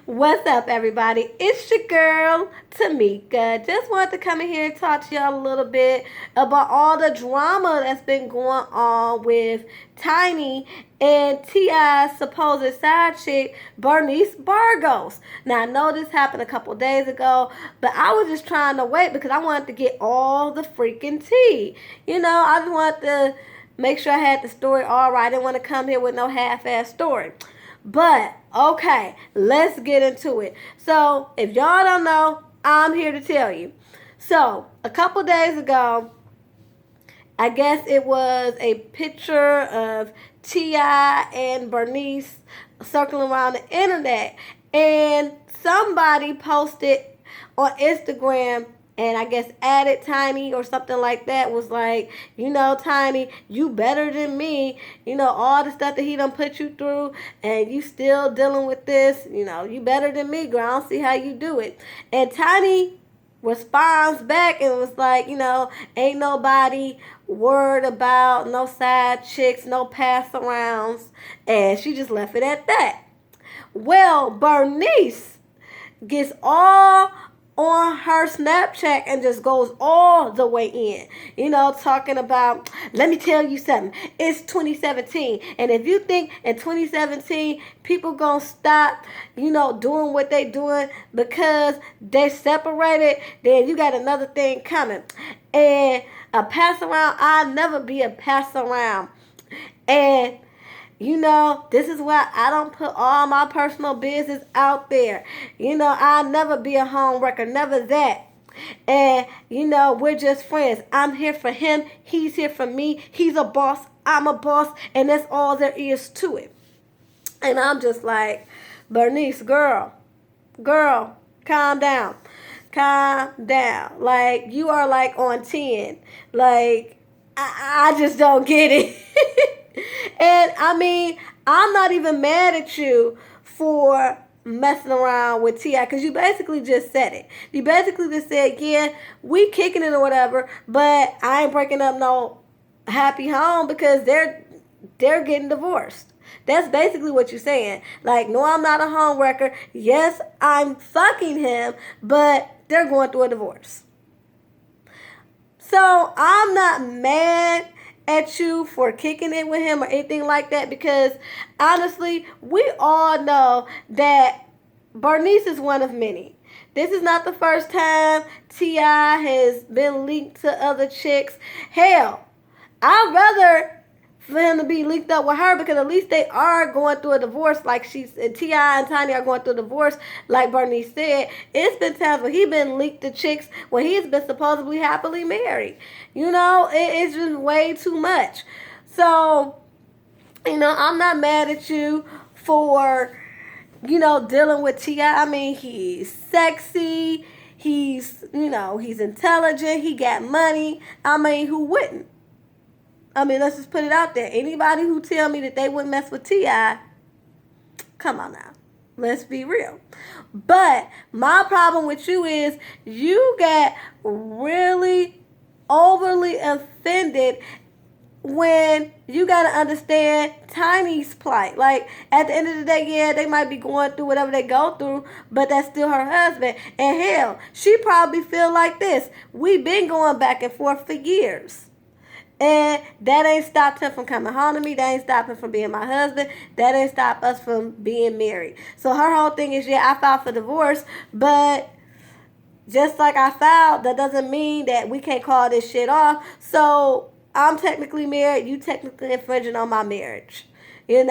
What's up, everybody? It's your girl, Tamika. Just wanted to come in here and talk to y'all a little bit about all the drama that's been going on with Tiny and T.I.'s supposed side chick, Bernice Burgos. Now, I know this happened a couple days ago, but I was just trying to wait because I wanted to get all the freaking tea. I just wanted to make sure I had the story all right. I didn't want to come here with no half-ass story. But okay, let's get into it. So, if y'all don't know, I'm here to tell you. So, a couple days ago, I guess it was a picture of T.I. and Bernice circling around the internet, and somebody posted on Instagram and I guess added Tiny or something like that, was like, Tiny, you better than me. All the stuff that he done put you through and you still dealing with this, you better than me, girl. I don't see how you do it. And Tiny responds back and was like, ain't nobody worried about no side chicks, no pass arounds. And she just left it at that. Well, Bernice gets all on her Snapchat and just goes all the way in. Talking about, let me tell you something. It's 2017. And if you think in 2017 people gonna stop, doing what they doing because they separated, then you got another thing coming. And a pass around, I'll never be a pass around. And this is why I don't put all my personal business out there. I'll never be a home wrecker, never that. And, we're just friends. I'm here for him. He's here for me. He's a boss. I'm a boss. And that's all there is to it. And I'm just like, Bernice, girl, calm down. Calm down. Like, you are like on 10. Like, I just don't get it. And I mean, I'm not even mad at you for messing around with T.I. because you basically just said it. You basically just said, yeah, we kicking it or whatever, but I ain't breaking up no happy home because they're getting divorced. That's basically what you're saying. Like, no, I'm not a home wrecker. Yes, I'm fucking him, but they're going through a divorce. So I'm not mad at you for kicking it with him or anything like that, because honestly, we all know that Bernice is one of many. This is not the first time T.I. has been linked to other chicks. Hell, I'd rather for him to be linked up with her, because at least they are going through a divorce. Like T.I. and Tiny are going through a divorce, like Bernice said. It's been times where he's been linked to chicks when he's been supposedly happily married. It's just way too much. So, I'm not mad at you for, dealing with T.I. I mean, he's sexy. He's intelligent. He got money. I mean, who wouldn't? I mean, let's just put it out there. Anybody who tell me that they wouldn't mess with T.I., come on now. Let's be real. But my problem with you is you got really overly offended when you got to understand Tiny's plight. Like, at the end of the day, yeah, they might be going through whatever they go through, but that's still her husband. And hell, she probably feel like this. We've been going back and forth for years. And that ain't stopped him from coming home to me. That ain't stopped him from being my husband. That ain't stopped us from being married. So her whole thing is, yeah, I filed for divorce, but just like I filed, that doesn't mean that we can't call this shit off. So I'm technically married. You technically infringing on my marriage. And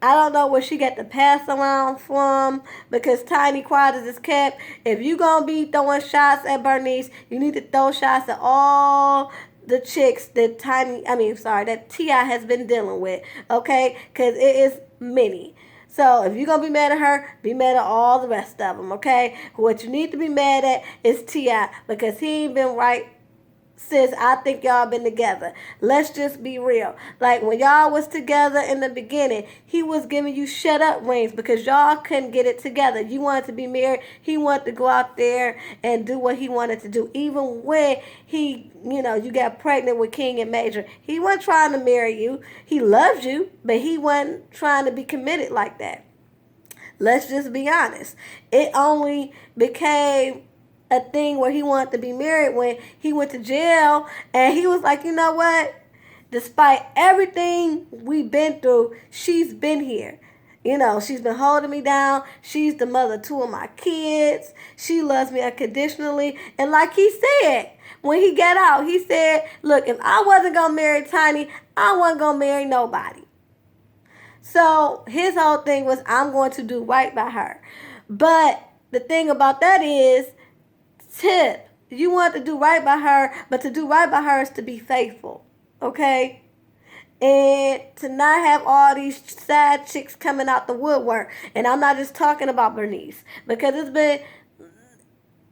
I don't know where she got the pass around from, because Tiny quiet as it's kept. If you gonna be throwing shots at Bernice, you need to throw shots at all the chicks that that T.I. has been dealing with, okay? Because it is many. So if you're gonna be mad at her, be mad at all the rest of them, okay? What you need to be mad at is T.I. because he ain't been right since I think y'all been together. Let's just be real. Like, when y'all was together in the beginning, he was giving you shut up rings because y'all couldn't get it together. You wanted to be married. He wanted to go out there and do what he wanted to do. Even when you got pregnant with King and Major, he wasn't trying to marry you. He loved you, but he wasn't trying to be committed like that. Let's just be honest. It only became a thing where he wanted to be married when he went to jail, and he was like, you know what? Despite everything we've been through, she's been here. You know, she's been holding me down. She's the mother of two of my kids. She loves me unconditionally. And like he said, when he got out, he said, look, if I wasn't going to marry Tiny, I wasn't going to marry nobody. So his whole thing was, I'm going to do right by her. But the thing about that is, tip, you want to do right by her, but to do right by her is to be faithful. Okay? And to not have all these side chicks coming out the woodwork. And I'm not just talking about Bernice, because it's been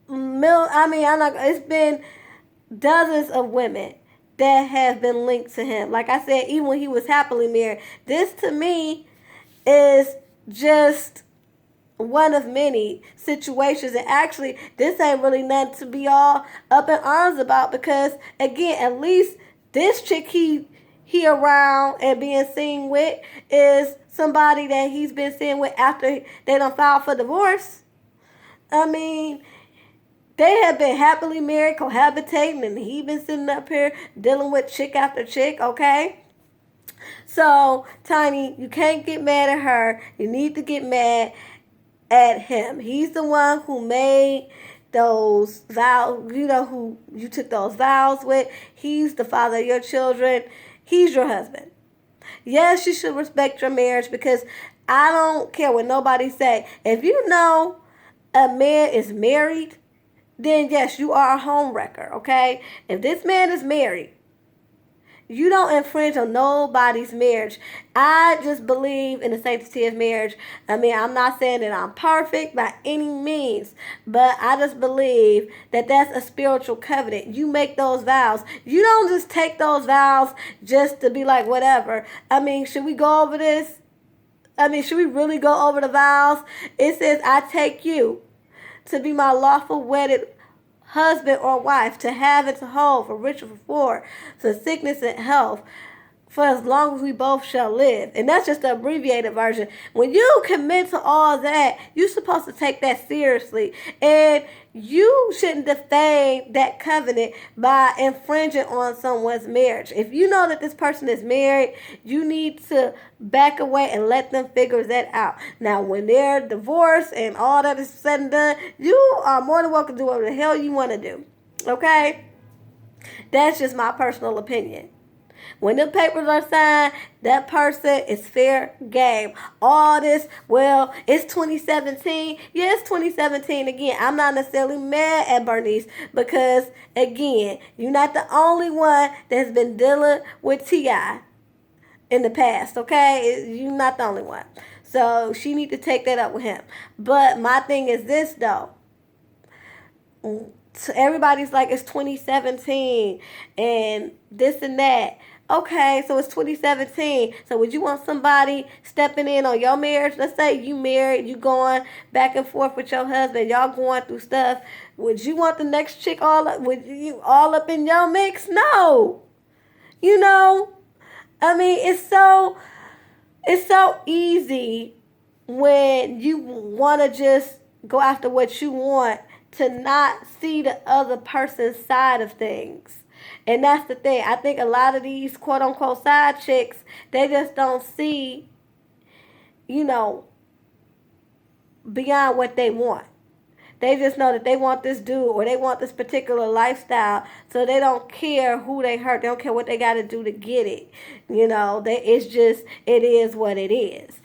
it's been dozens of women that have been linked to him. Like I said, even when he was happily married, this to me is just one of many situations. And actually, this ain't really nothing to be all up in arms about, because again, at least this chick he around and being seen with is somebody that he's been seen with after they done filed for divorce. I mean, they have been happily married, cohabitating, and he been sitting up here dealing with chick after chick, okay? So, Tiny, you can't get mad at her. You need to get mad at him. He's the one who made those vows, you know, who you took those vows with. He's the father of your children. He's your husband. Yes, you should respect your marriage, because I don't care what nobody say. If you know a man is married, then yes, you are a home wrecker, okay? If this man is married, you don't infringe on nobody's marriage. I just believe in the sanctity of marriage. I mean, I'm not saying that I'm perfect by any means, but I just believe that that's a spiritual covenant. You make those vows. You don't just take those vows just to be like, whatever. I mean, should we go over this? I mean, should we really go over the vows? It says, I take you to be my lawful wedded husband or wife, to have and to hold, for richer for sickness and health, for as long as we both shall live. And that's just the abbreviated version. When you commit to all that, you're supposed to take that seriously. And you shouldn't defame that covenant by infringing on someone's marriage. If you know that this person is married, you need to back away and let them figure that out. Now, when they're divorced and all that is said and done, you are more than welcome to do whatever the hell you want to do. Okay? That's just my personal opinion. When the papers are signed, that person is fair game. All this, well, it's 2017. Yeah, it's 2017. Again, I'm not necessarily mad at Bernice, because, again, you're not the only one that's been dealing with T.I. in the past, okay? You're not the only one. So she need to take that up with him. But my thing is this, though. So everybody's like, it's 2017 and this and that. Okay, so it's 2017. So would you want somebody stepping in on your marriage? Let's say you married, you going back and forth with your husband, y'all going through stuff. Would you want the next chick all up in your mix? No. You know, I mean, it's so easy when you want to just go after what you want to not see the other person's side of things. And that's the thing. I think a lot of these quote-unquote side chicks, they just don't see, you know, beyond what they want. They just know that they want this dude or they want this particular lifestyle, so they don't care who they hurt. They don't care what they got to do to get it. You know, it is what it is.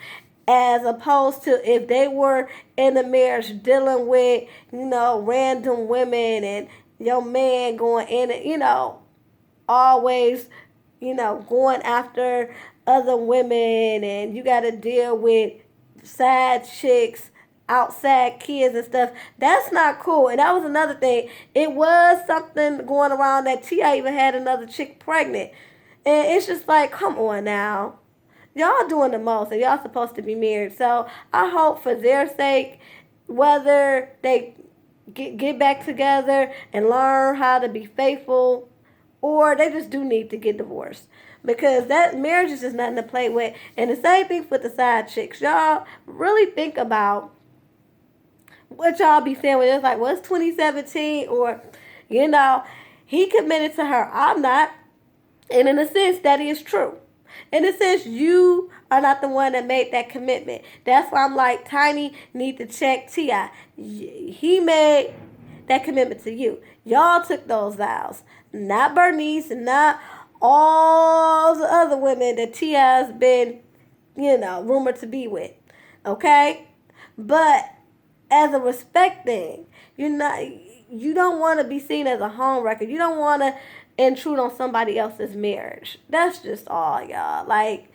As opposed to if they were in a marriage dealing with, you know, random women and your man going in and, you know, always, you know, going after other women, and you got to deal with side chicks, outside kids and stuff. That's not cool. And that was another thing. It was something going around that T.I. even had another chick pregnant. And it's just like, come on now. Y'all doing the most, and y'all supposed to be married. So I hope for their sake, whether they get back together and learn how to be faithful, or they just do need to get divorced. because that marriage is just nothing to play with. And the same thing for the side chicks. Y'all really think about what y'all be saying when it's like, well, it's 2017, or, you know, he committed to her, I'm not. And in a sense, that is true. In a sense, you are not the one that made that commitment. That's why I'm like, Tiny need to check T.I. He made that commitment to you. Y'all took those vows. Not Bernice, and not all the other women that T.I.'s been, rumored to be with. Okay? But as a respect thing, you don't want to be seen as a home wrecker. You don't want to intrude on somebody else's marriage. That's just all, y'all. Like,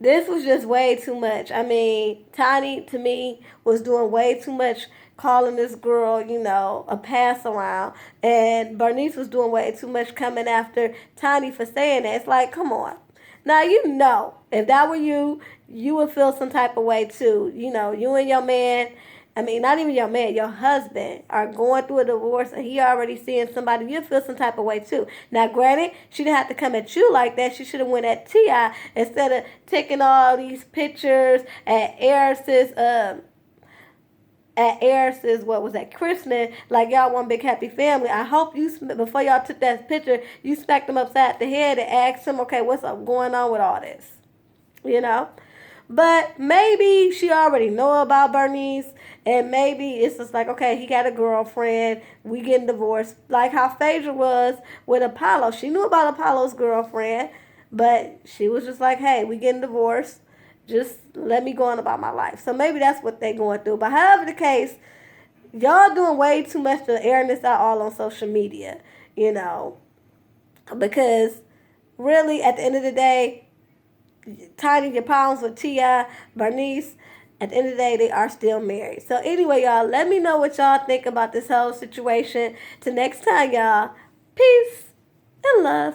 this was just way too much. I mean, Tiny, to me, was doing way too much, calling this girl, a pass around. And Bernice was doing way too much coming after Tiny for saying that. It's like, come on. Now, if that were you, you would feel some type of way too. You and your man, not even your man, your husband are going through a divorce and he already seeing somebody, you'll feel some type of way too. Now, granted, she didn't have to come at you like that. She should have went at T.I. instead of taking all these pictures at Eris's, what was that, christening, like y'all one big happy family. I hope you, before y'all took that picture, you smacked him upside the head and asked him, okay, what's up going on with all this? But maybe she already know about Bernice, and maybe it's just like, okay, he got a girlfriend, we getting divorced. Like how Phaedra was with Apollo. She knew about Apollo's girlfriend, but she was just like, hey, we getting divorced. Just let me go on about my life. So maybe that's what they're going through. But however the case, y'all doing way too much to airing this out all on social media, because really, at the end of the day, Tiny, your problems with T.I., Bernice, at the end of the day, they are still married. So anyway, y'all, let me know what y'all think about this whole situation. Till next time, y'all, peace and love.